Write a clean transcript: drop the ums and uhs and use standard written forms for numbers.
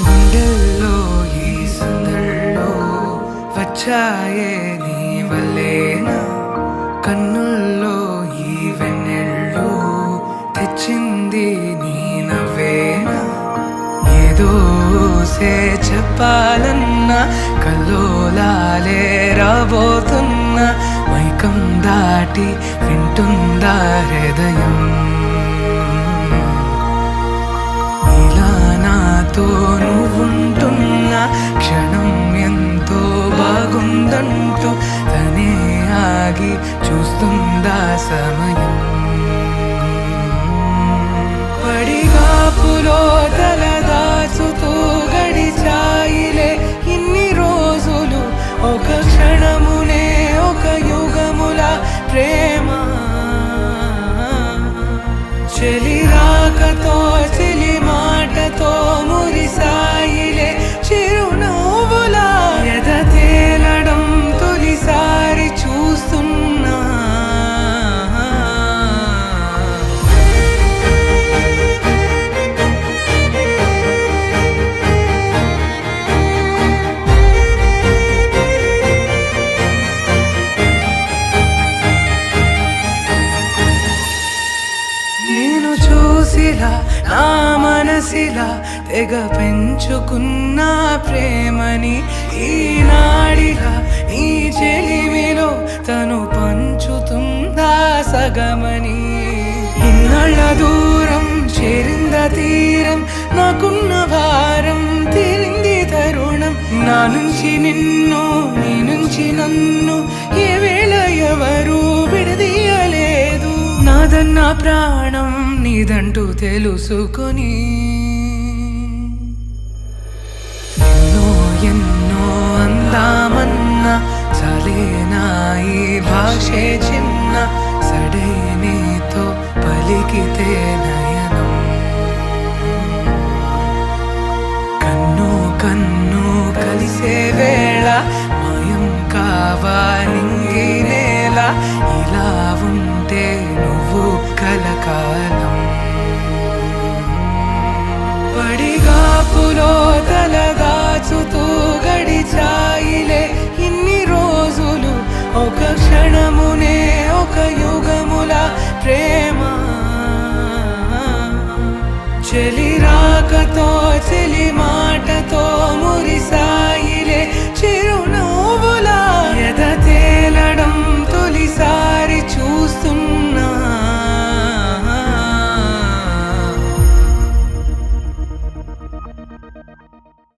గుండెల్లో ఈ సందల్లో వచ్చాయే నీ వల్లేనా, కన్నుల్లో ఈ వెన్నెళ్ళు తెచ్చింది నీ నవ్వేనా. ఏదో చెప్పాలన్నా కల్లోలాలే రాబోతున్నా, మైకం దాటి వింటుందా హృదయం. ఇలా నాతో నువ్వుంటున్న క్షణం ఎంతో బాగుందంటూ తనే ఆగి చూస్తుందా సమయం. పడిగాపులో తలదాచుతూ గడిచాయిలే ఇన్ని రోజులు, ఒక క్షణమునే ఒక యుగముల ప్రేమ. చెలి రాకతో చెలి మాటతో మురిసాయిలే చిరునవ్వులా, ఎద తేలడం తొలిసారి చూస్తున్నా. నేను చూసిలా నా మనసిలా తెగ పెంచుకున్న ప్రేమని, ఈనాడిలా ఈ చెలిమిలో తను పంచుతుందా సగమని. ఇన్నాళ్ళ దూరం చేరింద తీరం, నాకున్న భారం తీరింది తరుణం. నా నుంచి నిన్ను నీ నుంచి నన్ను ఏ వేళ ఎవరు విడదీయలేదు. నాదన్న ప్రాణం నీదంటూ తెలుసుకొని ఎన్నో ఎన్నో అందామన్నా చాలేనా ఈ భాషే చిన్న. సడే నీతో పలికితే నయనం, కన్ను కన్ను కలిసే వేళ మాయం కావాలింగి నేల. ఇలా ఉంటే నువ్వు కలకాలం. పడిగాపులో తలదాచుతూ గడిచాయిలే ఇన్ని రోజులు, ఒక క్షణమునే ఒక యుగముల ప్రేమ. చెలి రాకతో చెలి మాటతో మురిసాయిలే చిరునవ్వులా, ఎద తేలడం